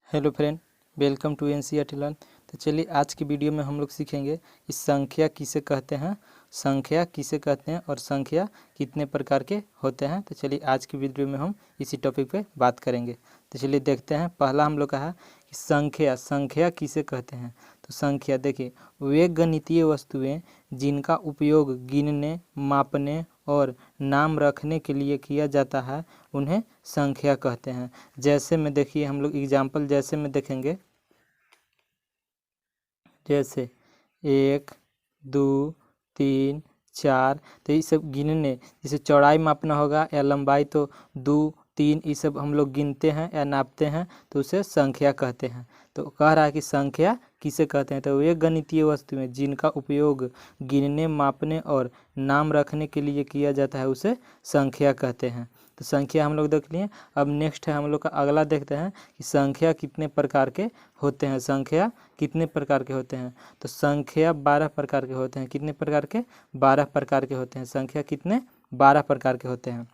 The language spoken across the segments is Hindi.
Hello friend, welcome to NCERT learn. तो चलिए आज की वीडियो में हम लोग सीखेंगे इस संख्या किसे कहते हैं, संख्या किसे कहते हैं और संख्या कितने प्रकार के होते हैं। तो चलिए आज की वीडियो में हम इसी टॉपिक पे बात करेंगे। तो चलिए देखते हैं। पहला हम लोग कहा कि संख्या किसे कहते हैं। तो संख्या देखिए, वे गणितीय वस्तुएं जिनका उपयोग गिनने, मापने और नाम रखने के लिए किया जाता है उन्हें संख्या कहते हैं। जैसे में देखिए, हम लोग एग्जाम्पल जैसे में देखेंगे, जैसे 1 2 3 4। तो ये सब गिनने, जैसे चौड़ाई मापना होगा या लंबाई, तो 2 3 ये सब हम लोग गिनते हैं या नापते हैं तो उसे संख्या कहते हैं। तो कह रहा है कि संख्या किसे कहते हैं। तो वे गणितीय वस्तुएं जिनका उपयोग गिनने, मापने और नाम रखने के लिए किया जाता है उसे संख्या कहते हैं। तो संख्या हम लोग देख लिए। अब नेक्स्ट है हम लोग का अगला देखते हैं कि संख्या कितने प्रकार के होते हैं। संख्या कितने प्रकार के होते हैं। तो संख्या 12 प्रकार के होते हैं। कितने प्रकार के? 12 प्रकार के होते हैं। संख्या कितने? 12 प्रकार के होते हैं।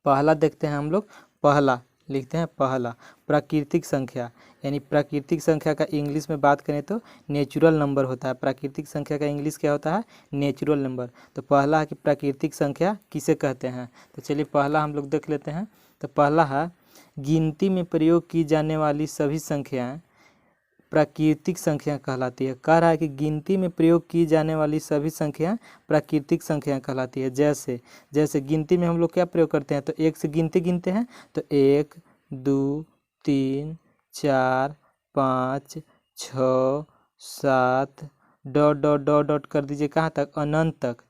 पहला देखते हैं हम लोग। पहला लिखते हैं, पहला प्राकृतिक संख्या, यानी प्राकृतिक संख्या का इंग्लिश में बात करें तो नेचुरल नंबर होता है। प्राकृतिक संख्या का इंग्लिश क्या होता है? Natural number. तो पहला है कि प्राकृतिक संख्या किसे कहते हैं। तो चलिए पहला हम लोग देख लेते हैं। तो पहला है, गिनती में प्रयोग की जाने वाली सभी संख्याएं प्राकृतिक संख्या कहलाती है। कह रहा है कि गिनती में प्रयोग की जाने वाली सभी संख्याएं प्राकृतिक संख्या कहलाती है। जैसे गिनती में हम लोग क्या प्रयोग करते हैं, तो एक से गिनते हैं, तो 1 2 3 4 5 6 7 डॉट डॉट डॉट डॉट कर दीजिए, कहाँ तक? अनंत तक।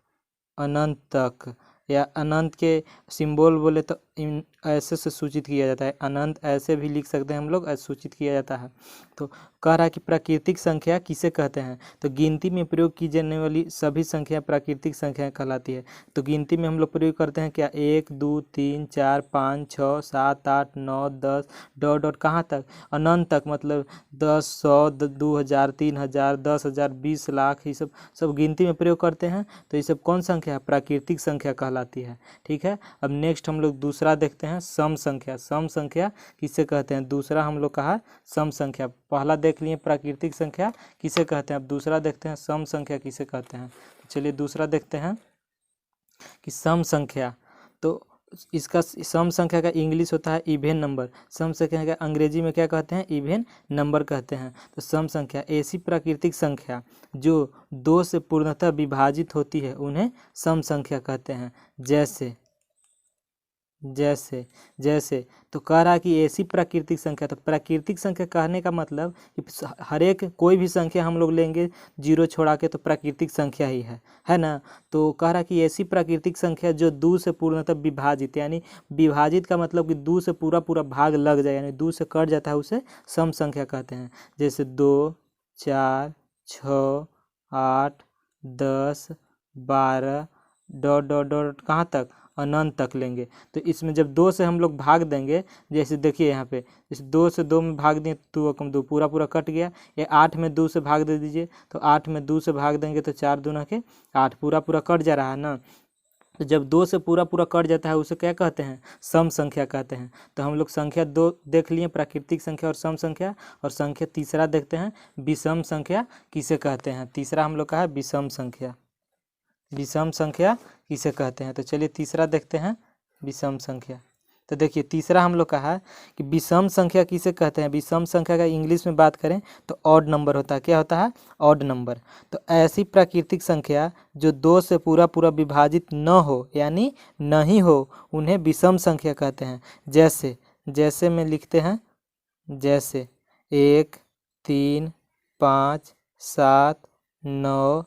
अनंत तक, या अनंत के सिंबल बोले तो ऐसे से सूचित किया जाता है। अनंत ऐसे भी लिख सकते हैं हम लोग, ऐसे सूचित किया जाता है। तो कह रहा है कि प्राकृतिक संख्या किसे कहते हैं। तो गिनती में प्रयोग की जाने वाली सभी संख्या प्राकृतिक संख्या कहलाती है। तो गिनती में हम लोग प्रयोग करते हैं क्या? 1 2 3 4 5 6 7 8 9 10 डॉट डॉट कहाँ तक? अनंत तक, मतलब 10 100 2000 3000 10,000 20 लाख, ये सब गिनती में प्रयोग करते हैं। तो ये सब कौन संख्या है? प्राकृतिक संख्या कहलाती है। ठीक है। अब नेक्स्ट हम लोग दूसरा देखते हैं, सम संख्या। सम संख्या किसे कहते हैं। दूसरा हम लोग कहा सम संख्या। पहला देख लिए प्राकृतिक संख्या किसे कहते हैं। अब दूसरा देखते हैं सम संख्या किसे कहते हैं। चलिए दूसरा देखते हैं कि सम संख्या। तो इसका सम संख्या का इंग्लिश होता है इवेन नंबर। सम संख्या का अंग्रेजी में क्या कहते हैं? इवेन नंबर कहते हैं। तो सम संख्या ऐसी प्राकृतिक संख्या जो 2 से पूर्णतः विभाजित होती है उन्हें सम संख्या कहते हैं। जैसे तो कह रहा है कि ऐसी प्राकृतिक संख्या। तो प्राकृतिक संख्या कहने का मतलब कि हर एक कोई भी संख्या हम लोग लेंगे 0 छोड़ा के तो प्राकृतिक संख्या ही है ना। तो कह रहा है कि ऐसी प्राकृतिक संख्या जो 2 से पूर्णतः विभाजित, यानी विभाजित का मतलब कि 2 से पूरा भाग लग जाए, यानी 2 से कट जाता है, उसे सम संख्या कहते हैं। जैसे 2 4 6 8 10 12 डॉट डॉट डॉट कहाँ तक? अनंत तक लेंगे। तो इसमें जब 2 से हम लोग भाग देंगे, जैसे देखिए यहाँ पे, जैसे 2 से 2 में भाग दें तो 2 2 पूरा कट गया। या 8 में 2 से भाग दे दीजिए, तो 8 में 2 से भाग देंगे तो 4 दूना के 8, पूरा कट जा रहा है ना। तो जब 2 से पूरा कट जाता है उसे क्या कहते हैं? सम संख्या कहते हैं। तो हम लोग संख्या 2 देख लिए, प्राकृतिक संख्या और सम संख्या। और संख्या तीसरा देखते हैं, विषम संख्या किसे कहते हैं। तीसरा हम लोग का है विषम संख्या। विषम संख्या किसे कहते हैं। तो चलिए तीसरा देखते हैं, विषम संख्या। तो देखिए तीसरा हम लोग कहा कि विषम संख्या किसे कहते हैं। विषम संख्या का इंग्लिश में बात करें तो ऑड नंबर होता है। क्या होता है? Odd number. तो ऐसी प्राकृतिक संख्या जो 2 से पूरा विभाजित न हो, यानी नहीं हो, उन्हें विषम संख्या कहते हैं। जैसे में लिखते हैं, जैसे 1 3 5 7 9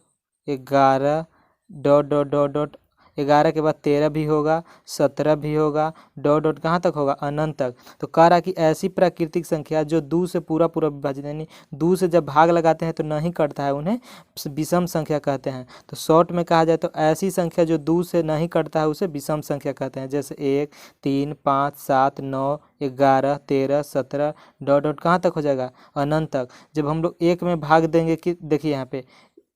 11 डॉट डॉट डॉट डॉट 11 के बाद 13 भी होगा, 17 भी होगा, डॉट डॉट कहाँ तक होगा? अनंत तक। तो कह रहा कि ऐसी प्राकृतिक संख्या जो 2 से पूरा विभाजित, यानी 2 से जब भाग लगाते हैं तो नहीं कटता है, उन्हें विषम संख्या कहते हैं। तो शॉर्ट में कहा जाए तो ऐसी संख्या जो 2 से नहीं कटता है उसे विषम संख्या कहते हैं। जैसे 1 3 5 7 9 11 13 17 डॉट डॉट कहाँ तक हो जाएगा? अनंत तक। जब हम लोग 1 में भाग देंगे, कि देखिए यहाँ पे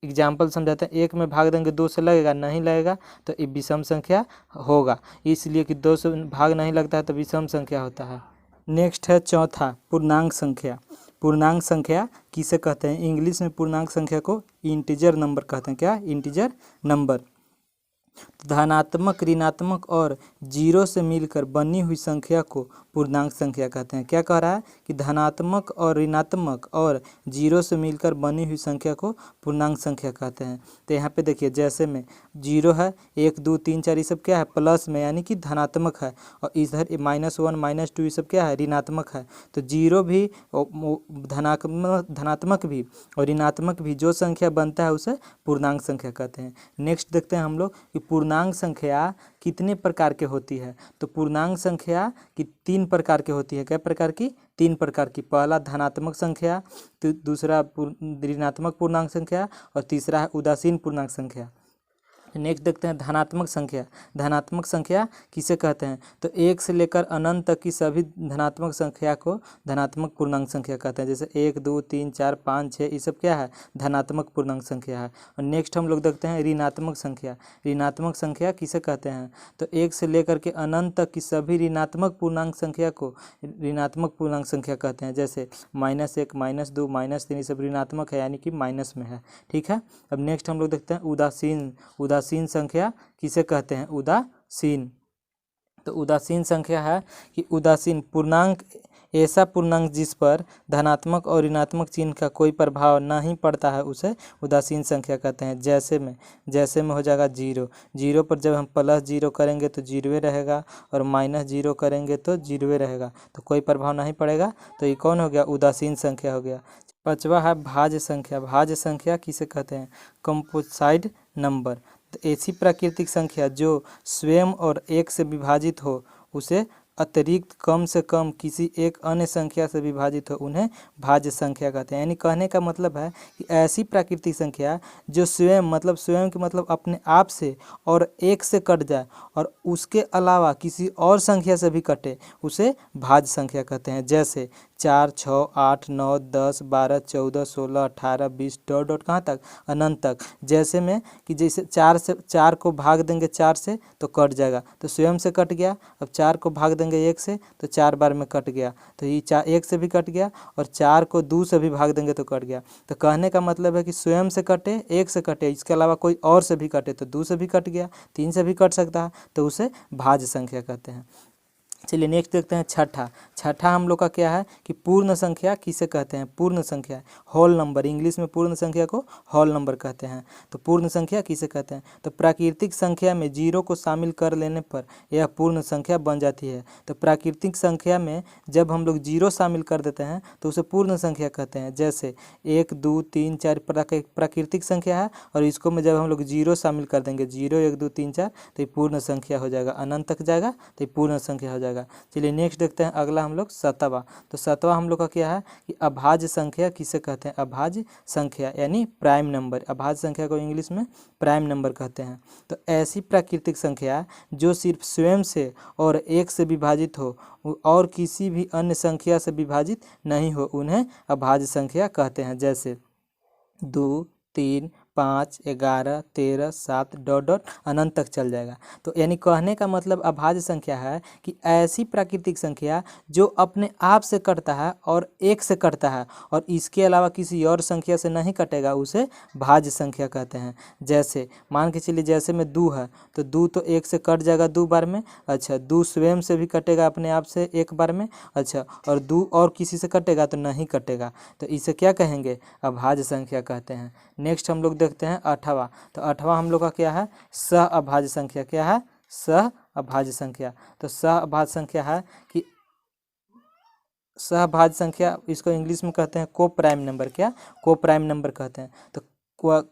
एग्जाम्पल समझाते हैं, 1 में भाग देंगे 2 से लगेगा? नहीं लगेगा, तो ये विषम संख्या होगा। इसलिए कि 2 से भाग नहीं लगता है तो विषम संख्या होता है। नेक्स्ट है चौथा पूर्णांक संख्या। पूर्णांक संख्या किसे कहते हैं? इंग्लिश में पूर्णांक संख्या को इंटीजर नंबर कहते हैं। क्या? Integer number. धनात्मक, ऋणात्मक और जीरो से मिलकर बनी हुई संख्या को पूर्णांक संख्या कहते हैं। क्या कह रहा है कि धनात्मक और ऋणात्मक और जीरो से मिलकर बनी हुई संख्या को पूर्णांक संख्या कहते हैं। तो यहाँ पे देखिए, जैसे में जीरो है, 1 2 3 4 ये सब क्या है? प्लस में, यानी कि धनात्मक है, और इधर -1 -2 ये सब क्या है? ऋणात्मक है। तो जीरो भी, धनात्मक भी और ऋणात्मक भी जो संख्या बनता है उसे पूर्णांक संख्या कहते हैं। नेक्स्ट देखते हैं हम लोग कि पूर्णांक संख्या कितने प्रकार के होती है। तो पूर्णांक संख्या की 3 प्रकार की होती है। क्या प्रकार की? 3 प्रकार की। पहला धनात्मक संख्या, तो दूसरा ऋणात्मक पूर्णांक संख्या, और तीसरा है उदासीन पूर्णांक संख्या। नेक्स्ट देखते हैं धनात्मक संख्या। धनात्मक संख्या किसे कहते हैं? तो 1 से लेकर अनंत तक की सभी धनात्मक संख्या को धनात्मक पूर्णांक संख्या कहते हैं। जैसे 1 2 3 4 5 6 ये सब क्या है? धनात्मक पूर्णांक संख्या है। और नेक्स्ट हम लोग देखते हैं ऋणात्मक संख्या। ऋणात्मक संख्या किसे कहते हैं? तो 1 से लेकर के अनंत तक की सभी ऋणात्मक पूर्णांक संख्या को ऋणात्मक पूर्णांक संख्या कहते हैं। जैसे -1 -2 -3 ये सब ऋणात्मक है, यानी कि माइनस में है। ठीक है। अब नेक्स्ट हम लोग देखते हैं उदासीन। उदासीन संख्या किसे कहते हैं? उदासीन। तो उदासीन संख्या है कि उदासीन पूर्णांक, ऐसा पूर्णांक जिस पर धनात्मक और ऋणात्मक चिन्ह का कोई प्रभाव नहीं पड़ता है उसे उदासीन संख्या कहते हैं। जैसे में हो जाएगा जीरो। जीरो पर जब हम +0 करेंगे तो जीरो रहेगा, और -0 करेंगे तो जीरो रहेगा, तो कोई प्रभाव नहीं पड़ेगा। तो ये कौन हो गया? उदासीन संख्या हो गया। पांचवा है भाज्य संख्या। भाज्य संख्या किसे कहते हैं? Composite number. तो ऐसी प्राकृतिक संख्या जो स्वयं और 1 से विभाजित हो, उसे अतिरिक्त कम से कम किसी एक अन्य संख्या से विभाजित हो, उन्हें भाज्य संख्या कहते हैं। यानी कहने का मतलब है कि ऐसी प्राकृतिक संख्या जो स्वयं, मतलब स्वयं के मतलब अपने आप से और 1 से कट जाए, और उसके अलावा किसी और संख्या से भी कटे, उसे भाज्य संख्या कहते हैं। जैसे 4 6 8 9 10 12 14 16 18 20 डॉट कहाँ तक? अनंत तक। जैसे में कि जैसे 4 को भाग देंगे 4 से तो कट जाएगा, तो स्वयं से कट गया। अब 4 को भाग देंगे 1 से तो 4 बार में कट गया, तो ये 1 से भी कट गया, और 4 को 2 से भी भाग देंगे तो कट गया। तो कहने का मतलब है कि स्वयं से कटे, 1 से कटे, इसके अलावा कोई और से भी कटे तो 2 से भी कट गया, 3 से भी कट सकता है, तो उसे भाज्य संख्या कहते हैं। चलिए नेक्स्ट देखते हैं छठा हम लोग का क्या है कि पूर्ण संख्या किसे कहते हैं? पूर्ण संख्या, होल नंबर। इंग्लिश में पूर्ण संख्या को होल नंबर कहते हैं। तो पूर्ण संख्या किसे कहते हैं? तो प्राकृतिक संख्या में जीरो को शामिल कर लेने पर यह पूर्ण संख्या बन जाती है। तो प्राकृतिक संख्या में जब हम लोग जीरो शामिल कर देते हैं तो उसे पूर्ण संख्या कहते हैं। जैसे 1 2 3 4 प्राकृतिक संख्या है, और इसको में जब हम लोग जीरो शामिल कर देंगे, 0 1 2 3 4, तो ये पूर्ण संख्या हो जाएगा, अनंत तक जाएगा तो ये पूर्ण संख्या हो जाएगा। चलिए नेक्स्ट देखते हैं अगला हम लोग 7वां। तो 7वां हम लोग का क्या है कि अभाज्य संख्या किसे कहते हैं? अभाज्य संख्या यानी प्राइम नंबर। अभाज्य संख्या को इंग्लिश में प्राइम नंबर कहते हैं। तो ऐसी प्राकृतिक संख्या जो सिर्फ स्वयं से और 1 से विभाजित हो और किसी भी अन्य संख्या से विभाजित नहीं हो, उन्हें अभाज्य संख्या कहते हैं। जैसे 2 3 5 11 13 7 डॉट अनंत तक चल जाएगा। तो यानी कहने का मतलब अभाज्य संख्या है कि ऐसी प्राकृतिक संख्या जो अपने आप से कटता है और 1 से कटता है, और इसके अलावा किसी और संख्या से नहीं कटेगा, उसे भाज्य संख्या कहते हैं। जैसे मान के चलिए, जैसे में 2 है, तो 2 तो 1 से कट जाएगा 2 बार में। अच्छा, 2 स्वयं से भी कटेगा अपने आप से 1 बार में। अच्छा, और 2 और किसी से कटेगा तो नहीं कटेगा, तो इसे क्या कहेंगे? अभाज्य संख्या कहते हैं। नेक्स्ट हम लोग देखते हैं 8वां। तो 8वां हम लोग का क्या है? सह अभाज्य संख्या। क्या है? सह अभाज्य संख्या। तो सह अभाज्य संख्या है कि सहभाज्य संख्या, इसको इंग्लिश में कहते हैं को प्राइम नंबर। क्या? को प्राइम नंबर कहते हैं। तो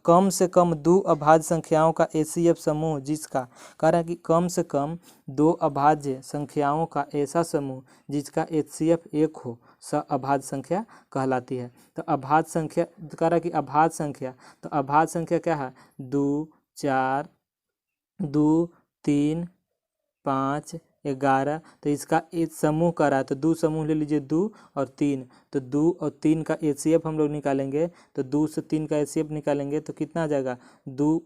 कम से कम 2 अभाज्य संख्याओं का HCF समूह जिसका, कह रहा है कि कम से कम 2 अभाज्य संख्याओं का ऐसा समूह जिसका HCF 1 हो, अभाज्य संख्या कहलाती है। तो अभाज्य संख्या, कह रहा है कि अभाज्य संख्या, तो अभाज्य संख्या क्या है? 2 4 2 3 5 11। तो इसका एक समूह कर रहा है, तो 2 समूह ले लीजिए, 2 और 3। तो 2 और 3 का HCF हम लोग निकालेंगे, तो 2 से 3 का HCF निकालेंगे तो कितना आ जाएगा? 2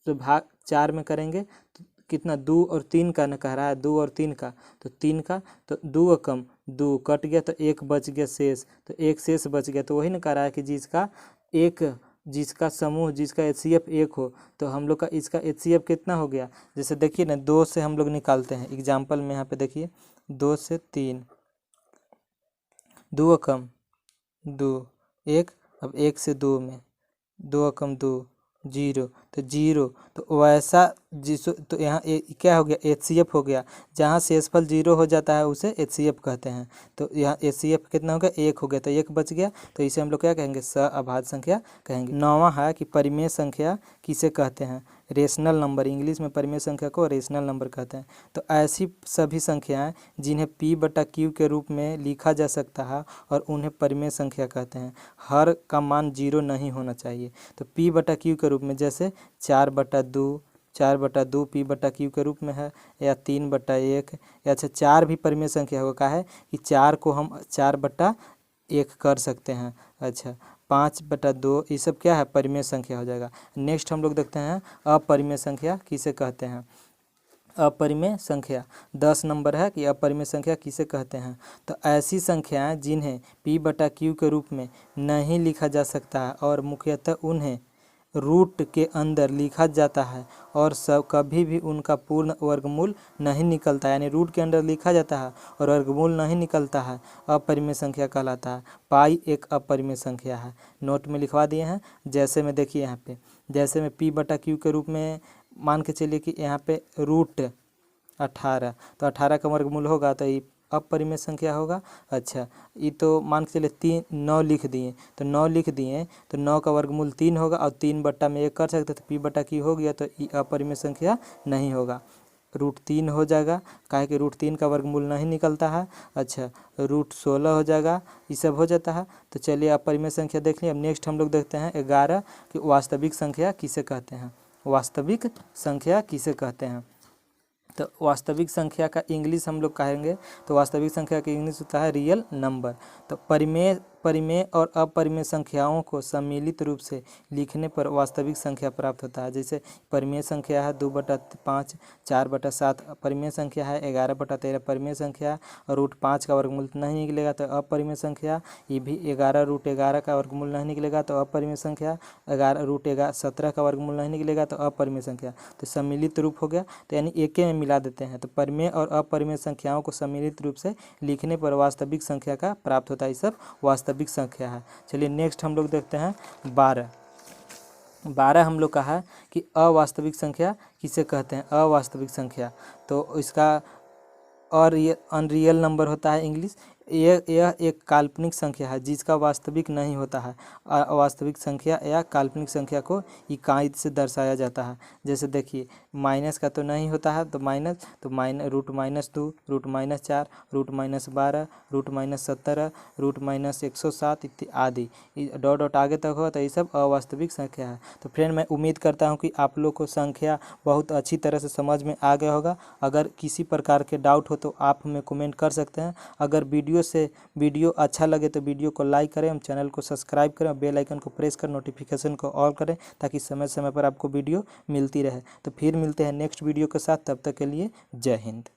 से भाग 4 में करेंगे तो कितना 2 और 3 का न कह रहा है, 2 और 3 का, तो 3 का, तो 2 कम 2 कट गया तो 1 बच गया शेष, तो 1 शेष बच गया। तो वही न कह रहा है कि जिसका समूह, जिसका HCF 1 हो, तो हम लोग का इसका HCF कितना हो गया। जैसे देखिए ना, 2 से हम लोग निकालते हैं एग्जाम्पल में, यहाँ पे देखिए 2 से 3, 2 कम 2 1, अब 1 से 2 में 2 कम 2 0, तो 0, तो वैसा तो यहाँ क्या हो गया, HCF हो गया। जहाँ शेषफल 0 हो जाता है उसे HCF कहते हैं। तो यहाँ HCF कितना हो गया, 1 हो गया, तो 1 बच गया, तो इसे हम लोग क्या कहेंगे, सअभाज्य संख्या कहेंगे। 9वां है कि परिमेय संख्या किसे कहते हैं, रेशनल नंबर। इंग्लिश में परिमेय संख्या को रेशनल नंबर कहते हैं। तो ऐसी सभी संख्याएं जिन्हें P/Q के रूप में लिखा जा सकता है और उन्हें परिमेय संख्या कहते हैं। हर का मान 0 नहीं होना चाहिए। तो P/Q के रूप में जैसे 4/2 P/Q के रूरूप में है, या 3/1, या अच्छा 4 भी परिमेय संख्या होगा। का है कि 4 को हम 4/1 कर सकते हैं। अच्छा 5/2, ये सब क्या है, परिमेय संख्या हो जाएगा। नेक्स्ट हम लोग देखते हैं अपरिमेय संख्या किसे कहते हैं। अपरिमेय संख्या 10 नंबर है कि अपरिमेय संख्या किसे कहते हैं। तो ऐसी संख्याएं जिन्हें P/Q के रूप में नहीं लिखा जा सकता है और मुख्यतः उन्हें रूट के अंदर लिखा जाता है और कभी भी उनका पूर्ण वर्गमूल नहीं निकलता है, यानी रूट के अंदर लिखा जाता है और वर्गमूल नहीं निकलता है, अपरिमेय संख्या कहलाता है। पाई एक अपरिमेय संख्या है, नोट में लिखवा दिए हैं। जैसे में देखिए यहाँ पे, जैसे में P/Q के रूप में मान के चलिए कि यहाँ पे रूट 18, तो 18 का वर्गमूल होगा तो ये अपरिमेय संख्या होगा। अच्छा ये तो मान के चलिए 9 लिख दिए, तो 9 लिख दिए तो 9 का वर्गमूल 3 होगा और 3/1 कर सकते, तो P/Q हो गया, तो ये अपरिमेय संख्या नहीं होगा। √3 हो जाएगा, काहे कि √3 का वर्गमूल नहीं निकलता है। अच्छा √16 हो जाएगा, ये सब हो जाता है। तो चलिए अपरिमेय संख्या देख लिया। अब नेक्स्ट हम लोग देखते हैं 11 कि वास्तविक संख्या किसे कहते हैं। वास्तविक संख्या किसे कहते हैं, तो वास्तविक संख्या का इंग्लिश हम लोग कहेंगे, तो वास्तविक संख्या का इंग्लिश होता है रियल नंबर। तो परिमेय और अपरिमेय संख्याओं को सम्मिलित रूप से लिखने पर वास्तविक संख्या प्राप्त होता है। जैसे परिमेय संख्या है 2/5, 4/7 परिमेय संख्या है, 11/13 परिमेय संख्या है, और √5 का वर्गमूल नहीं निकलेगा तो अपरिमेय संख्या। ये भी 11 √11 का वर्गमूल नहीं निकलेगा तो अपरिमेय संख्या। 11 √17 का वर्गमूल नहीं निकलेगा तो अपरिमेय संख्या। तो सम्मिलित रूप हो गया, तो यानी एक में मिला देते हैं। तो परिमेय और अपरिमेय संख्याओं को सम्मिलित रूप से लिखने पर वास्तविक संख्या का प्राप्त होता है। ये सब वास्तविक संख्या है। चलिए नेक्स्ट हम लोग देखते हैं 12 हम लोग कहा कि अवास्तविक संख्या किसे कहते हैं। अवास्तविक संख्या तो इसका और ये अनरियल नंबर होता है इंग्लिश। यह एक काल्पनिक संख्या है जिसका वास्तविक नहीं होता है। अवास्तविक संख्या या काल्पनिक संख्या को इकाई से दर्शाया जाता है। जैसे देखिए माइनस का तो नहीं होता है, तो माइनस √-2, √-4, √-12, √-17, √-107 आदि डॉट आगे तक हो, तो ये सब अवास्तविक संख्या है। तो फ्रेंड मैं उम्मीद करता हूँ कि आप लोग को संख्या बहुत अच्छी तरह से समझ में आ गया होगा। अगर किसी प्रकार के डाउट हो तो आप हमें कमेंट कर सकते हैं। अगर वीडियो अच्छा लगे तो वीडियो को लाइक करें, हम चैनल को सब्सक्राइब करें और बेल आइकन को प्रेस कर नोटिफिकेशन को ऑल करें ताकि समय समय पर आपको वीडियो मिलती रहे। तो फिर मिलते हैं नेक्स्ट वीडियो के साथ, तब तक के लिए जय हिंद।